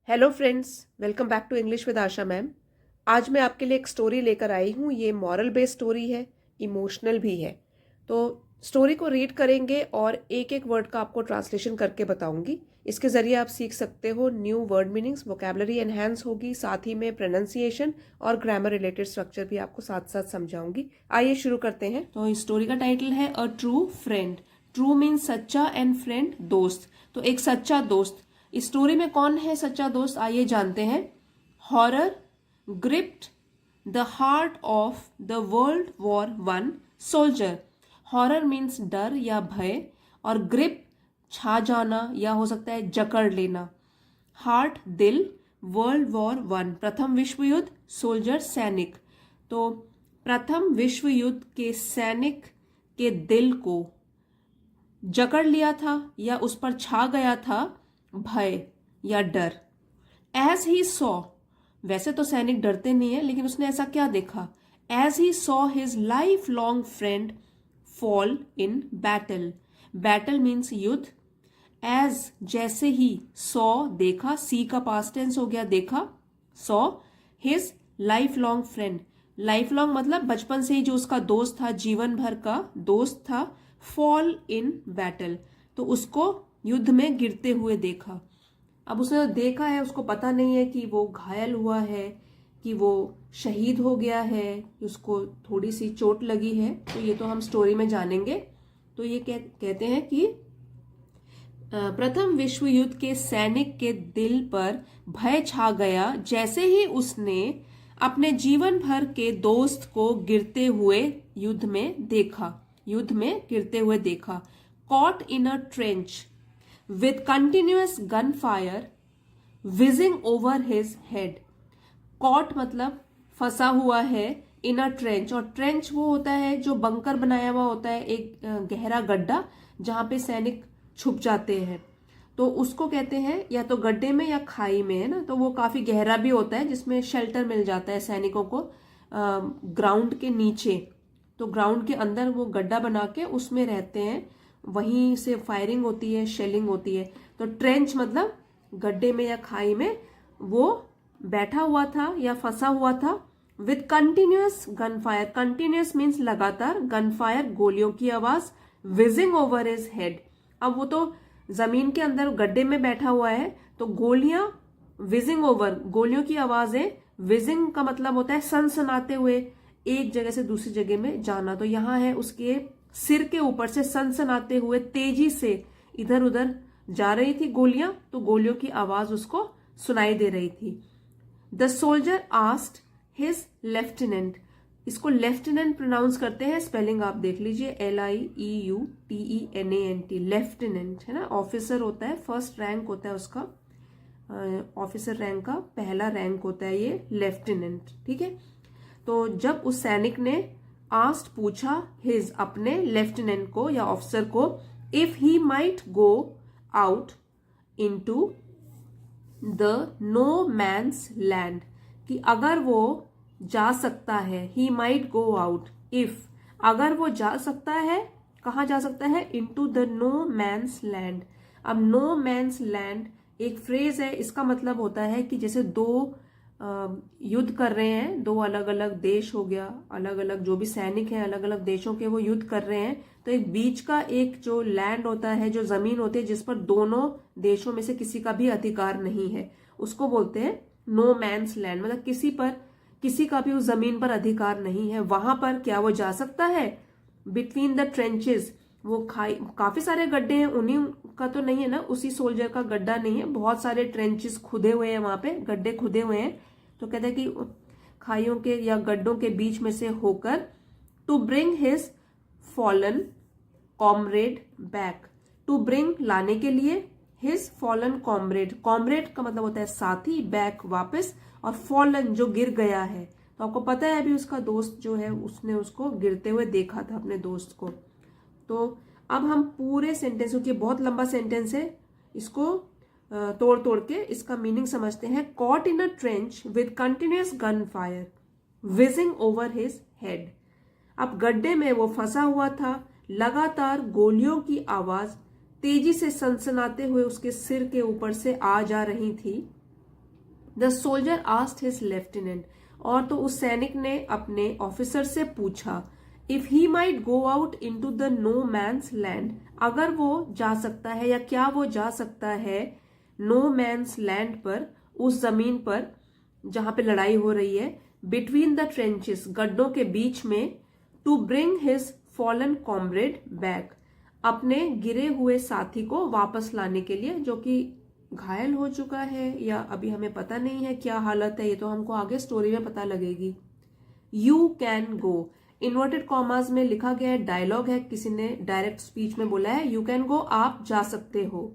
Hello friends, welcome back to English with Asha ma'am. आज मैं आपके लिए एक स्टोरी लेकर आई हूँ। ये मॉरल बेस्ड स्टोरी है, इमोशनल भी है। तो स्टोरी को रीड करेंगे और एक एक वर्ड का आपको ट्रांसलेशन करके बताऊंगी। इसके ज़रिए आप सीख सकते हो new word meanings, vocabulary enhance होगी, साथ ही में प्रोनाउंसिएशन और ग्रामर रिलेटेड स्ट्रक्चर भी आपको साथ साथ समझाऊंगी। आइए शुरू करते हैं। तो इस स्टोरी का टाइटल है a true friend. True means सच्चा एंड फ्रेंड दोस्त। तो एक सच्चा दोस्त। इस स्टोरी में कौन है सच्चा दोस्त, आइए जानते हैं। Horror gripped the heart of the world war one soldier. Horror means डर या भय, और ग्रिप छा जाना या हो सकता है जकड़ लेना। हार्ट दिल, वर्ल्ड वॉर वन प्रथम विश्व युद्ध, सोल्जर सैनिक। तो प्रथम विश्व युद्ध के सैनिक के दिल को जकड़ लिया था या उस पर छा गया था भय या डर। एज ही सॉ, वैसे तो सैनिक डरते नहीं है, लेकिन उसने ऐसा क्या देखा। As he saw his lifelong friend fall in battle. Battle means युद्ध। एज जैसे ही, सॉ देखा, सी का पास्ट टेंस हो गया देखा, saw his lifelong friend. Life long मतलब बचपन से ही जो उसका दोस्त था, जीवन भर का दोस्त था। फॉल इन बैटल, तो उसको युद्ध में गिरते हुए देखा। अब उसने देखा है, उसको पता नहीं है कि वो घायल हुआ है, कि वो शहीद हो गया है, कि उसको थोड़ी सी चोट लगी है। तो ये तो हम स्टोरी में जानेंगे। तो ये कहते हैं कि प्रथम विश्व युद्ध के सैनिक के दिल पर भय छा गया जैसे ही उसने अपने जीवन भर के दोस्त को गिरते हुए युद्ध में देखा। युद्ध में गिरते हुए देखा। Caught in a trench with continuous gunfire whizzing over his head। caught मतलब फंसा हुआ है, in a trench, और ट्रेंच वो होता है जो बंकर बनाया हुआ होता है, एक गहरा गड्ढा जहां पे सैनिक छुप जाते हैं। तो उसको कहते हैं या तो गड्ढे में या खाई में, है ना। तो वो काफी गहरा भी होता है जिसमें शेल्टर मिल जाता है सैनिकों को ग्राउंड के नीचे। तो ग्राउंड के अंदर वो गड्ढा बना के उसमें रहते हैं, वहीं से फायरिंग होती है, शेलिंग होती है। तो ट्रेंच मतलब गड्ढे में या खाई में वो बैठा हुआ था या फंसा हुआ था। With continuous gun fire, continuous means लगातार, गन फायर गोलियों की आवाज, विजिंग ओवर हिज हेड। अब वो तो जमीन के अंदर गड्ढे में बैठा हुआ है, तो गोलियां विजिंग ओवर, गोलियों की आवाजें। विजिंग का मतलब होता है सनसनाते हुए, एक जगह से दूसरी जगह में जाना। तो यहाँ है उसके सिर के ऊपर से सनसनाते हुए तेजी से इधर उधर जा रही थी गोलियां, तो गोलियों की आवाज उसको सुनाई दे रही थी। The soldier asked his lieutenant. इसको लेफ्टिनेंट प्रोनाउंस करते हैं, स्पेलिंग आप देख लीजिए, LIEUTENANT, लेफ्टिनेंट, है ना। ऑफिसर होता है, फर्स्ट रैंक होता है उसका, ऑफिसर रैंक का पहला रैंक होता है ये लेफ्टिनेंट, ठीक है। तो जब उस सैनिक ने आस्ट पूछा, हिज अपने लेफ्टिनेंट को या ऑफिसर को, if he might go out into the no man's land, कि अगर वो जा सकता है, he might go out, if अगर वो जा सकता है, कहाँ जा सकता है, into the no man's land. अब नो मैन्स लैंड एक फ्रेज है, इसका मतलब होता है कि जैसे दो युद्ध कर रहे हैं, दो अलग अलग देश हो गया, अलग अलग जो भी सैनिक हैं अलग अलग देशों के, वो युद्ध कर रहे हैं। तो एक बीच का एक जो लैंड होता है, जो जमीन होती है जिस पर दोनों देशों में से किसी का भी अधिकार नहीं है, उसको बोलते हैं नो मैन्स लैंड। मतलब किसी पर, किसी का भी उस जमीन पर अधिकार नहीं है। वहां पर क्या वो जा सकता है। बिटवीन द ट्रेंचेस, वो खाई, काफी सारे गड्ढे हैं, उन्हीं का तो नहीं है ना, उसी सोल्जर का गड्ढा नहीं है, बहुत सारे ट्रेंचेस खुदे हुए हैं, वहां पे गड्ढे खुदे हुए हैं। तो कहते हैं कि खाइयों के या गड्ढों के बीच में से होकर, to bring his fallen comrade back. To bring लाने के लिए, हिज फॉलन कॉमरेड, कॉमरेड का मतलब होता है साथी, बैक वापस, और फॉलन जो गिर गया है। तो आपको पता है अभी उसका दोस्त जो है, उसने उसको गिरते हुए देखा था, अपने दोस्त को। तो अब हम पूरे सेंटेंस, क्योंकि बहुत लंबा सेंटेंस है, इसको तोड़ तोड़ के इसका मीनिंग समझते हैं। Caught in a trench with continuous gun fire wheezing over his head. अब गड्ढे में वो फंसा हुआ था, लगातार गोलियों की आवाज तेजी से सनसनाते हुए उसके सिर के ऊपर से आ जा रही थी। The soldier asked his lieutenant, और तो उस सैनिक ने अपने ऑफिसर से पूछा, if he might go out into the no man's land, अगर वो जा सकता है या क्या वो जा सकता है नो मैन्स लैंड पर, उस जमीन पर जहां पे लड़ाई हो रही है, बिटवीन द ट्रेंचेस, गड्ढों के बीच में, to bring his fallen comrade back, अपने गिरे हुए साथी को वापस लाने के लिए, जो कि घायल हो चुका है या अभी हमें पता नहीं है क्या हालत है, ये तो हमको आगे स्टोरी में पता लगेगी। You can go, inverted commas में लिखा गया है, डायलॉग है, किसी ने डायरेक्ट स्पीच में बोला है, यू कैन गो, आप जा सकते हो।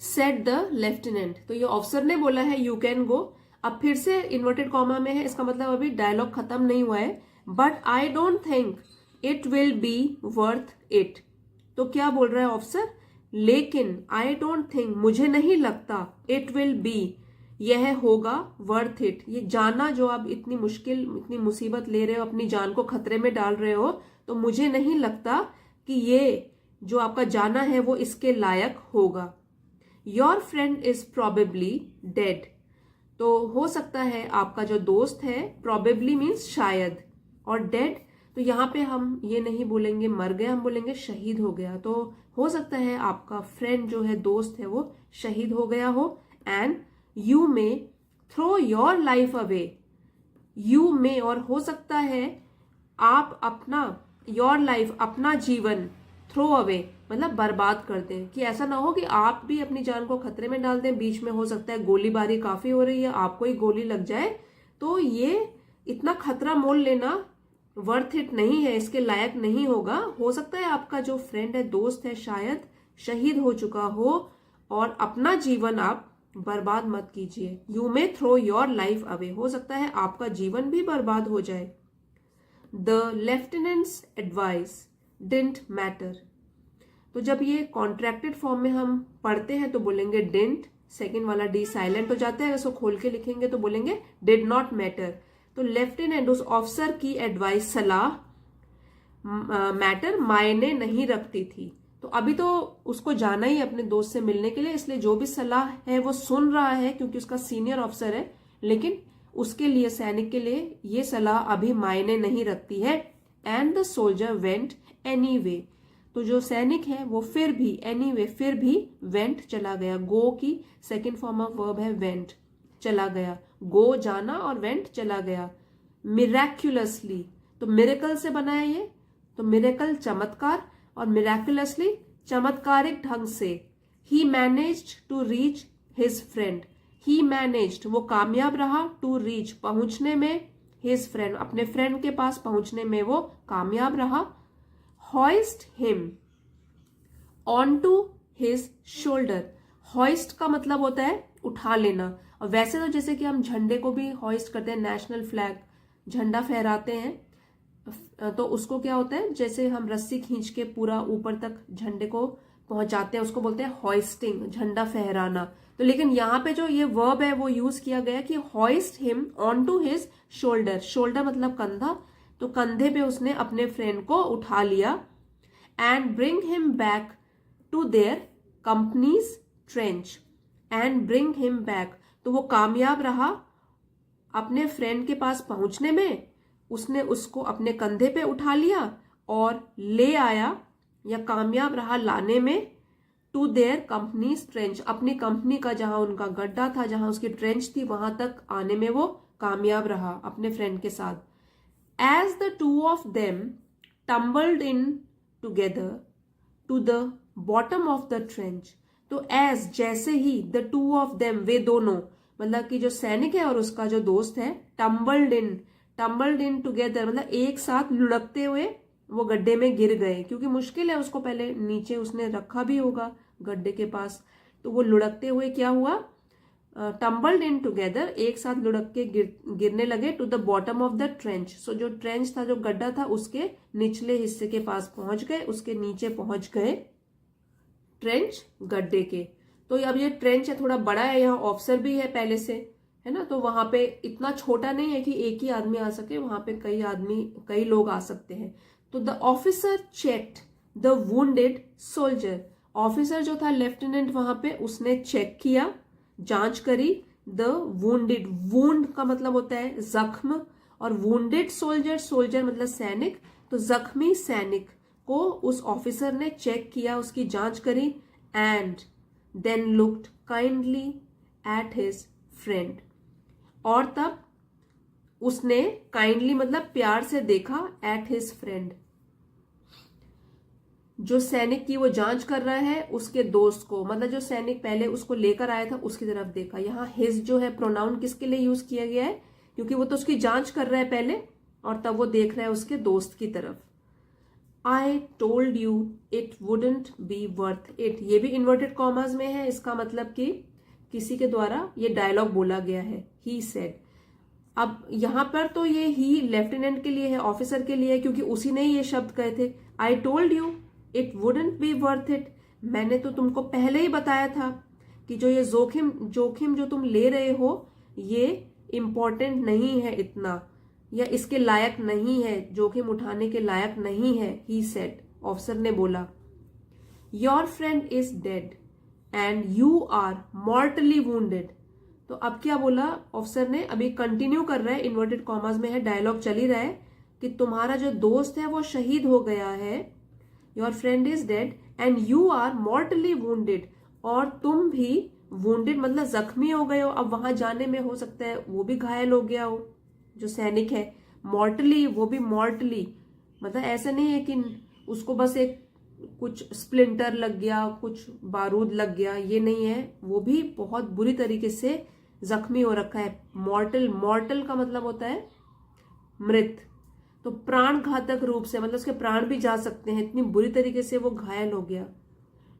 सेड द लेफ्टिनेंट, तो ये ऑफिसर ने बोला है यू कैन गो, अब फिर से इन्वर्टेड कॉमा में है, इसका मतलब अभी डायलॉग खत्म नहीं हुआ है। But I don't think it will be worth it, तो क्या बोल रहा है ऑफिसर, लेकिन आई डोंट थिंक, मुझे नहीं लगता, इट विल बी, यह होगा, वर्थ इट, ये जाना जो आप इतनी मुश्किल इतनी मुसीबत ले रहे हो, अपनी जान को खतरे में डाल रहे हो, तो मुझे नहीं लगता कि ये जो आपका जाना है वो इसके लायक होगा। Your friend is probably dead, तो हो सकता है आपका जो दोस्त है, प्रोबेबली मीन्स शायद, और डेड तो यहाँ पे हम ये नहीं बोलेंगे मर गया, हम बोलेंगे शहीद हो गया, तो हो सकता है आपका फ्रेंड जो है, दोस्त है, वो शहीद हो गया हो। And you may throw your life away, you may, और हो सकता है आप अपना, योर लाइफ, अपना जीवन, थ्रो अवे मतलब बर्बाद कर दें, कि ऐसा ना हो कि आप भी अपनी जान को खतरे में डाल दें, बीच में हो सकता है गोलीबारी काफी हो रही है, आपको ही गोली लग जाए, तो ये इतना खतरा मोल लेना वर्थ इट नहीं है, इसके लायक नहीं होगा। हो सकता है आपका जो फ्रेंड है, दोस्त है, शायद शहीद हो चुका हो, और अपना जीवन आप बर्बाद मत कीजिए। You may throw your life away, हो सकता है आपका जीवन भी बर्बाद हो जाए। The lieutenant's advice didn't matter, तो जब ये कॉन्ट्रैक्टेड फॉर्म में हम पढ़ते हैं तो बोलेंगे डिडंट, सेकेंड वाला डी साइलेंट हो जाता है, इसको खोल के लिखेंगे तो बोलेंगे डिड नॉट मैटर। तो लेफ्टिनेंट, उस ऑफिसर की एडवाइस, सलाह, मैटर, मायने नहीं रखती थी, तो अभी तो उसको जाना ही अपने दोस्त से मिलने के लिए, इसलिए जो भी सलाह है वो सुन रहा है क्योंकि उसका सीनियर ऑफिसर है, लेकिन उसके लिए, सैनिक के लिए ये सलाह अभी मायने नहीं रखती है। And the soldier went anyway, तो जो सैनिक है वो फिर भी, एनीवे फिर भी, वेंट चला गया, गो की सेकेंड फॉर्म ऑफ वर्ब है वेंट, चला गया, गो जाना और वेंट चला गया। मिराक्युलसली, तो मिरेकल से बना है ये, तो मिरेकल चमत्कार, और मिराक्युलसली चमत्कारिक ढंग से। He managed to reach his friend, he managed वो कामयाब रहा, टू रीच पहुंचने में, हिज फ्रेंड अपने फ्रेंड के पास पहुंचने में वो कामयाब रहा। Hoist him on to his shoulder, hoist का मतलब होता है उठा लेना, और वैसे तो जैसे कि हम झंडे को भी हॉइस्ट करते हैं, नेशनल फ्लैग, झंडा फहराते हैं, तो उसको क्या होता है, जैसे हम रस्सी खींच के पूरा ऊपर तक झंडे को पहुंचाते हैं, उसको बोलते हैं हॉइस्टिंग, झंडा फहराना। तो लेकिन यहाँ पे जो ये वर्ब है वो यूज किया गया कि hoist him on to his shoulder, shoulder मतलब कंधा, तो कंधे पे उसने अपने फ्रेंड को उठा लिया। And bring him back to their company's trench, and bring him back, तो वो कामयाब रहा अपने फ्रेंड के पास पहुंचने में, उसने उसको अपने कंधे पे उठा लिया और ले आया, या कामयाब रहा लाने में, टू देयर कंपनीज ट्रेंच, अपनी कंपनी का जहां उनका गड्ढा था, जहां उसकी ट्रेंच थी, वहां तक आने में वो कामयाब रहा अपने फ्रेंड के साथ। As the two of them tumbled in together to the bottom of the trench, तो एज जैसे ही, द टू ऑफ देम वे दोनों, मतलब कि जो सैनिक है और उसका जो दोस्त है, टम्बल्ड इन टुगेदर मतलब एक साथ लुढ़कते हुए वो गड्ढे में गिर गए, क्योंकि मुश्किल है, उसको पहले नीचे उसने रखा भी होगा गड्ढे के पास, तो वो लुढ़कते हुए क्या हुआ, टम्बल्ड इन टुगेदर, एक साथ लुढ़क के गिरने लगे, to the bottom of the trench, so जो ट्रेंच था, जो गड्ढा था, उसके निचले हिस्से के पास पहुंच गए, उसके नीचे पहुंच गए, ट्रेंच गड्ढे के। तो अब ये ट्रेंच है, थोड़ा बड़ा है, यहाँ ऑफिसर भी है पहले से, है ना, तो वहां पे इतना छोटा नहीं है कि एक ही आदमी आ सके, वहां पे कई लोग आ सकते हैं। तो the officer checked the wounded soldier, officer जो था लेफ्टिनेंट वहां पे, उसने चेक किया, जांच करी, द वुंडेड, वुंड का मतलब होता है जख्म, और वुंडेड सोल्जर, सोल्जर मतलब सैनिक, तो जख्मी सैनिक को उस ऑफिसर ने चेक किया, उसकी जांच करी, and then looked kindly at his friend, और तब उसने काइंडली मतलब प्यार से देखा, एट हिज फ्रेंड, जो सैनिक की वो जांच कर रहा है उसके दोस्त को, मतलब जो सैनिक पहले उसको लेकर आया था उसकी तरफ देखा। यहाँ हिज जो है प्रोनाउन किसके लिए यूज किया गया है, क्योंकि वो तो उसकी जांच कर रहा है पहले, और तब वो देख रहा है उसके दोस्त की तरफ। I told you it wouldn't be worth it, ये भी इन्वर्टेड कॉमास में है, इसका मतलब कि किसी के द्वारा ये डायलॉग बोला गया है, ही सेड। अब यहां पर तो ये ही लेफ्टिनेंट के लिए है, ऑफिसर के लिए है, क्योंकि उसी ने ये शब्द कहे थे, I told you it wouldn't be worth it, मैंने तो तुमको पहले ही बताया था कि जो ये जोखिम जो तुम ले रहे हो ये इम्पोर्टेंट नहीं है इतना, या इसके लायक नहीं है, जोखिम उठाने के लायक नहीं है, ही सेड, ऑफिसर ने बोला। Your friend is dead and you are mortally wounded, तो अब क्या बोला ऑफिसर ने, अभी कंटिन्यू कर रहा है, इन्वर्टेड कॉमास में है, डायलॉग चल ही रहा है कि तुम्हारा जो दोस्त है वो शहीद हो गया है, your friend is dead and you are mortally wounded, और तुम भी वुंडेड मतलब जख्मी हो गए हो। अब वहां जाने में हो सकता है वो भी घायल हो गया हो, जो सैनिक है, मॉर्टली, वो भी मॉर्टली, मतलब ऐसा नहीं है कि उसको बस एक कुछ स्प्लिंटर लग गया, कुछ बारूद लग गया, ये नहीं है, वो भी बहुत बुरी तरीके से जख्मी हो रखा है। मॉर्टल, मॉर्टल का मतलब होता है मृत, तो प्राण घातक रूप से, मतलब उसके प्राण भी जा सकते हैं, इतनी बुरी तरीके से वो घायल हो गया।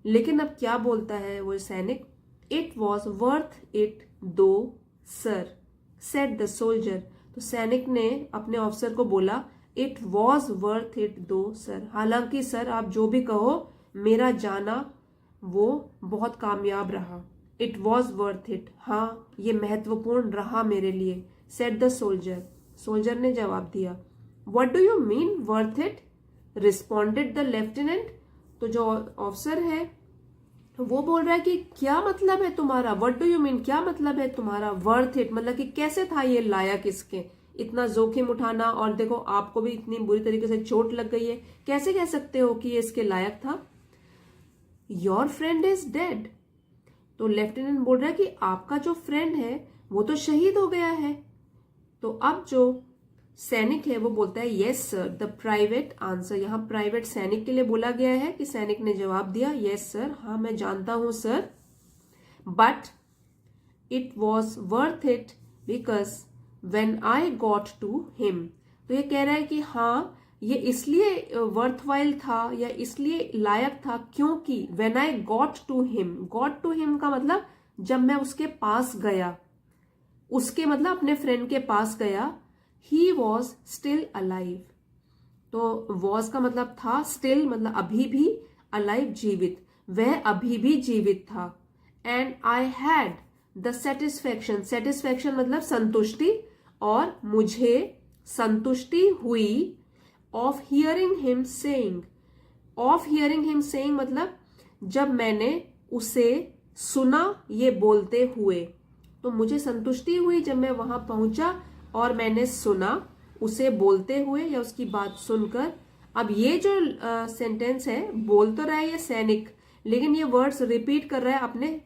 लेकिन अब क्या बोलता है वो सैनिक, इट वॉज वर्थ इट दो सर, सेड द सोल्जर, तो सैनिक ने अपने ऑफिसर को बोला, इट वॉज वर्थ इट दो सर, हालांकि सर आप जो भी कहो मेरा जाना वो बहुत कामयाब रहा, इट वॉज वर्थ इट, हाँ ये महत्वपूर्ण रहा मेरे लिए, सेड द सोल्जर, सोल्जर ने जवाब दिया। What do you mean worth it? Responded the lieutenant, तो जो ऑफिसर है वो बोल रहा है कि क्या मतलब है तुम्हारा, what do you mean, क्या मतलब है तुम्हारा, worth it मतलब कि कैसे था ये लायक इसके, इतना जोखिम उठाना, और देखो आपको भी इतनी बुरी तरीके से चोट लग गई है, कैसे कह सकते हो कि ये इसके लायक था। Your friend is dead, तो लेफ्टिनेंट बोल रहा है कि आपका जो फ्रेंड है वो तो शहीद हो गया है। तो अब जो सैनिक है वो बोलता है, yes sir, the private answer, यहाँ प्राइवेट सैनिक के लिए बोला गया है कि सैनिक ने जवाब दिया, यस सर, हाँ मैं जानता हूं sir, but it was worth it because when I got to him, तो ये कह रहा है कि हाँ ये इसलिए वर्थवाइल था या इसलिए लायक था क्योंकि when I got to him का मतलब जब मैं उसके पास गया, उसके मतलब अपने फ्रेंड के पास गया, ही वॉज स्टिल अलाइव, तो वॉज का मतलब था, स्टिल मतलब अभी भी, अलाइव जीवित, वह अभी भी जीवित था, and I had the satisfaction, satisfaction मतलब संतुष्टि, और मुझे संतुष्टि हुई, of hearing him saying, of hearing him saying मतलब जब मैंने उसे सुना ये बोलते हुए, तो मुझे संतुष्टि हुई जब मैं वहां पहुंचा और मैंने सुना उसे बोलते हुए या उसकी बात सुनकर। अब ये जो सेंटेंस है, बोल तो रहा है ये सैनिक, लेकिन ये वर्ड्स रिपीट कर रहा है अपने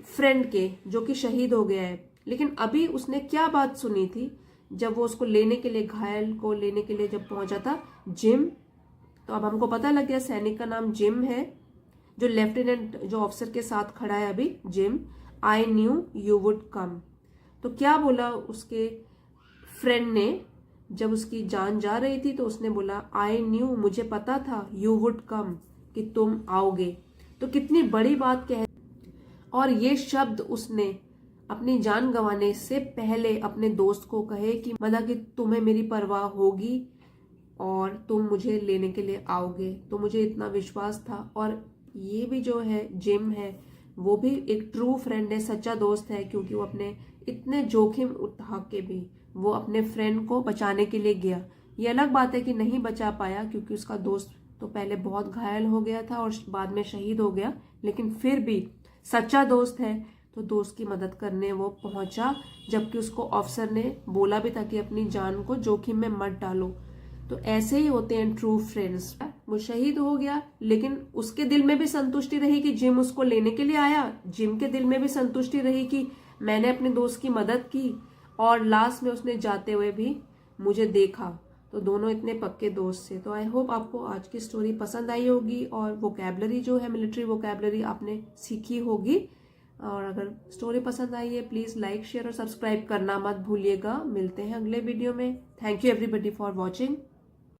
फ्रेंड के जो कि शहीद हो गया है, लेकिन अभी उसने क्या बात सुनी थी जब वो उसको लेने के लिए, घायल को लेने के लिए जब पहुंचा था, जिम, तो अब हमको पता लग गया सैनिक का नाम जिम है, जो लेफ्टिनेंट जो ऑफिसर के साथ खड़ा है अभी, gym, I knew you would come, तो क्या बोला उसके फ्रेंड ने जब उसकी जान जा रही थी, तो उसने बोला, आई न्यू, मुझे पता था, यू वुड कम, कि तुम आओगे, तो कितनी बड़ी बात कह, और ये शब्द उसने अपनी जान गंवाने से पहले अपने दोस्त को कहे कि मतलब कि तुम्हें मेरी परवाह होगी और तुम मुझे लेने के लिए आओगे, तो मुझे इतना विश्वास था। और ये भी जो है जिम है वो भी एक ट्रू फ्रेंड है, सच्चा दोस्त है, क्योंकि वो अपने इतने जोखिम उठा के भी वो अपने फ्रेंड को बचाने के लिए गया। ये अलग बात है कि नहीं बचा पाया क्योंकि उसका दोस्त तो पहले बहुत घायल हो गया था और बाद में शहीद हो गया, लेकिन फिर भी सच्चा दोस्त है तो दोस्त की मदद करने वो पहुंचा, जबकि उसको ऑफिसर ने बोला भी था कि अपनी जान को जोखिम में मत डालो। तो ऐसे ही होते हैं ट्रू फ्रेंड्स। वो शहीद हो गया, लेकिन उसके दिल में भी संतुष्टि रही कि जिम उसको लेने के लिए आया, जिम के दिल में भी संतुष्टि रही कि मैंने अपने दोस्त की मदद की, और लास्ट में उसने जाते हुए भी मुझे देखा। तो दोनों इतने पक्के दोस्त थे। तो आई होप आपको आज की स्टोरी पसंद आई होगी, और वोकैबलरी जो है मिलिट्री वोकैबलरी आपने सीखी होगी। और अगर स्टोरी पसंद आई है प्लीज लाइक शेयर और सब्सक्राइब करना मत भूलिएगा। मिलते हैं अगले वीडियो में। Thank you everybody for watching.